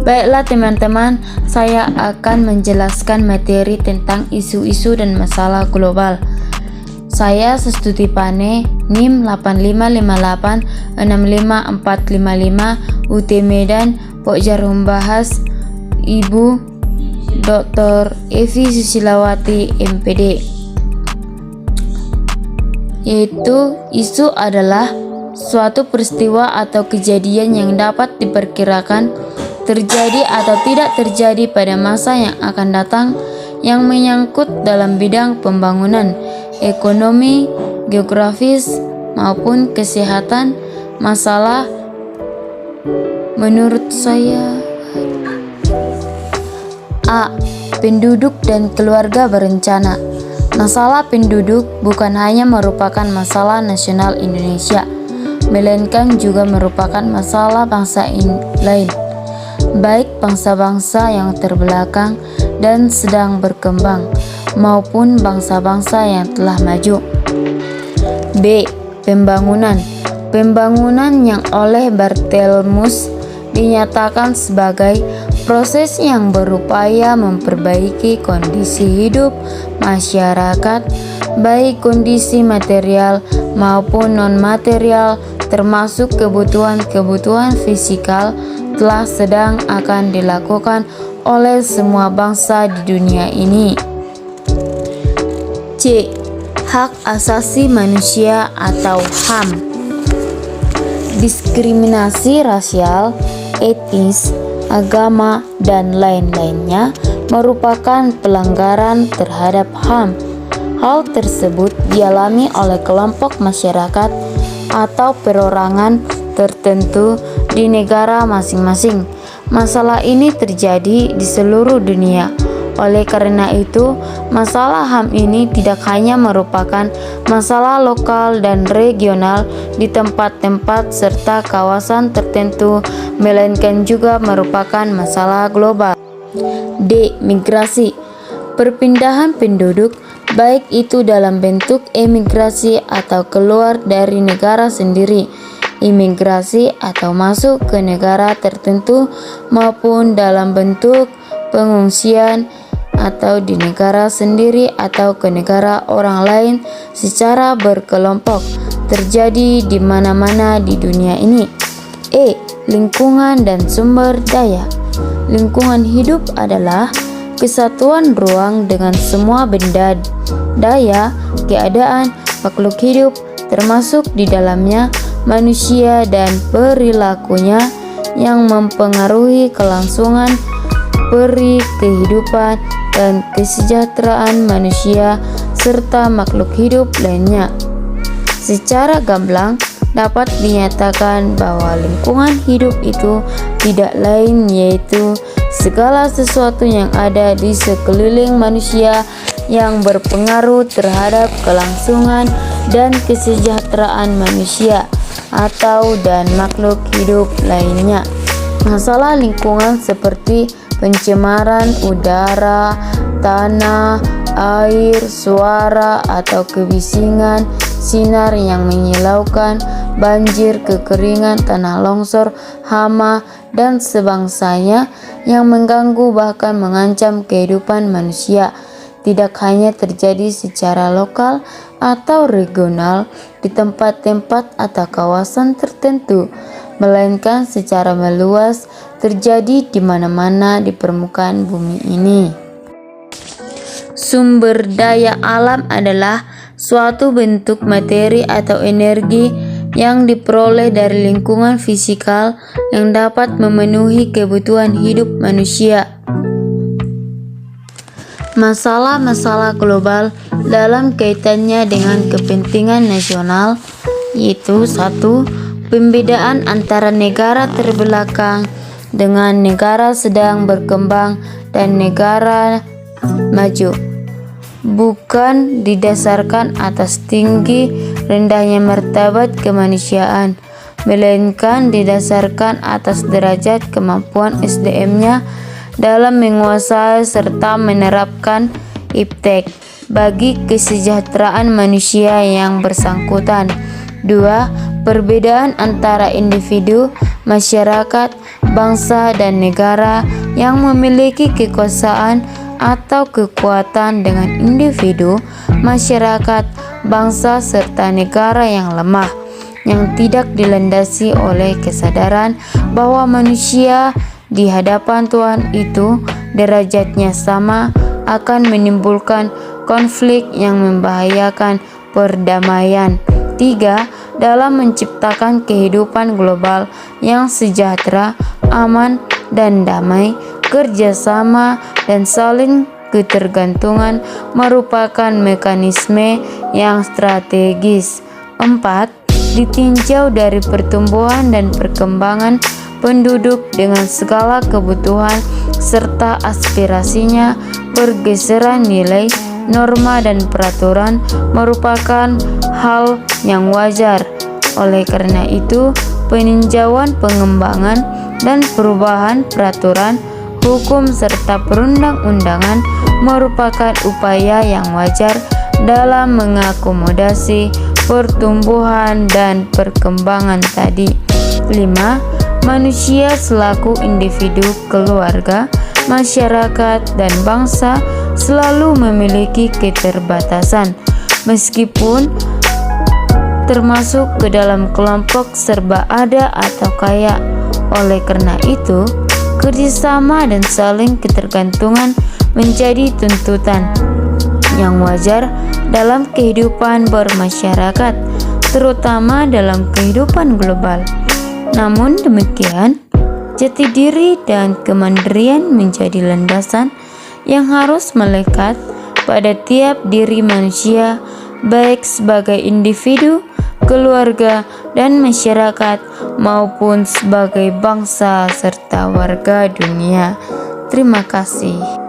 Baiklah teman-teman, saya akan menjelaskan materi tentang isu-isu dan masalah global. Saya Sestuti Pane, NIM 855865455 UT Medan, Pokjar membahas Ibu Dr. Evi Susilawati MPD. Yaitu isu adalah suatu peristiwa atau kejadian yang dapat diperkirakan terjadi atau tidak terjadi pada masa yang akan datang yang menyangkut dalam bidang pembangunan, ekonomi, geografis, maupun kesehatan. Masalah menurut saya A. Penduduk dan keluarga berencana. Masalah penduduk bukan hanya merupakan masalah nasional Indonesia, melainkan juga merupakan masalah bangsa lain, baik bangsa-bangsa yang terbelakang dan sedang berkembang maupun bangsa-bangsa yang telah maju. B. Pembangunan. Pembangunan yang oleh Barthelmus dinyatakan sebagai proses yang berupaya memperbaiki kondisi hidup masyarakat, baik kondisi material maupun non-material, termasuk kebutuhan-kebutuhan fisikal, telah sedang akan dilakukan oleh semua bangsa di dunia ini. C. Hak asasi manusia atau HAM. Diskriminasi rasial, etnis, agama, dan lain-lainnya merupakan pelanggaran terhadap HAM. Hal tersebut dialami oleh kelompok masyarakat atau perorangan tertentu di negara masing-masing. Masalah ini terjadi di seluruh dunia. Oleh karena itu, masalah HAM ini tidak hanya merupakan masalah lokal dan regional di tempat-tempat serta kawasan tertentu, melainkan juga merupakan masalah global. D. Migrasi. Perpindahan penduduk, baik itu dalam bentuk emigrasi atau keluar dari negara sendiri, imigrasi atau masuk ke negara tertentu, maupun dalam bentuk pengungsian atau di negara sendiri atau ke negara orang lain secara berkelompok, terjadi di mana-mana di dunia ini. E. Lingkungan dan sumber daya. Lingkungan hidup adalah kesatuan ruang dengan semua benda, daya, keadaan, makhluk hidup, termasuk di dalamnya manusia dan perilakunya yang mempengaruhi kelangsungan peri kehidupan dan kesejahteraan manusia serta makhluk hidup lainnya. Secara gamblang dapat dinyatakan bahwa lingkungan hidup itu tidak lain yaitu segala sesuatu yang ada di sekeliling manusia yang berpengaruh terhadap kelangsungan dan kesejahteraan manusia atau dan makhluk hidup lainnya. Masalah lingkungan seperti pencemaran udara, tanah, air, suara atau kebisingan, sinar yang menyilaukan, banjir, kekeringan, tanah longsor, hama, dan sebangsanya yang mengganggu bahkan mengancam kehidupan manusia tidak hanya terjadi secara lokal atau regional di tempat-tempat atau kawasan tertentu, melainkan secara meluas terjadi di mana-mana di permukaan bumi ini. Sumber daya alam adalah suatu bentuk materi atau energi yang diperoleh dari lingkungan fisikal yang dapat memenuhi kebutuhan hidup manusia. Masalah-masalah global dalam kaitannya dengan kepentingan nasional yaitu 1. Pembedaan antara negara terbelakang dengan negara sedang berkembang dan negara maju bukan didasarkan atas tinggi rendahnya martabat kemanusiaan, melainkan didasarkan atas derajat kemampuan SDM-nya dalam menguasai serta menerapkan iptek bagi kesejahteraan manusia yang bersangkutan. 2. Perbedaan antara individu, masyarakat, bangsa dan negara yang memiliki kekuasaan atau kekuatan dengan individu, masyarakat, bangsa, serta negara yang lemah, yang tidak dilandasi oleh kesadaran bahwa manusia di hadapan Tuhan itu derajatnya sama, akan menimbulkan konflik yang membahayakan perdamaian. 3. Dalam menciptakan kehidupan global yang sejahtera, aman, dan damai, kerjasama dan saling ketergantungan merupakan mekanisme yang strategis. 4. Ditinjau dari pertumbuhan dan perkembangan penduduk dengan segala kebutuhan serta aspirasinya, pergeseran nilai, norma, dan peraturan merupakan hal yang wajar. Oleh karena itu, peninjauan, pengembangan, dan perubahan peraturan, hukum, serta perundang-undangan merupakan upaya yang wajar dalam mengakomodasi pertumbuhan dan perkembangan tadi. 5. Manusia selaku individu, keluarga, masyarakat, dan bangsa selalu memiliki keterbatasan, meskipun termasuk ke dalam kelompok serba ada atau kaya. Oleh karena itu, kerjasama dan saling ketergantungan menjadi tuntutan yang wajar dalam kehidupan bermasyarakat, terutama dalam kehidupan global. Namun demikian, jati diri dan kemandirian menjadi landasan yang harus melekat pada tiap diri manusia, baik sebagai individu, keluarga, dan masyarakat, maupun sebagai bangsa serta warga dunia. Terima kasih.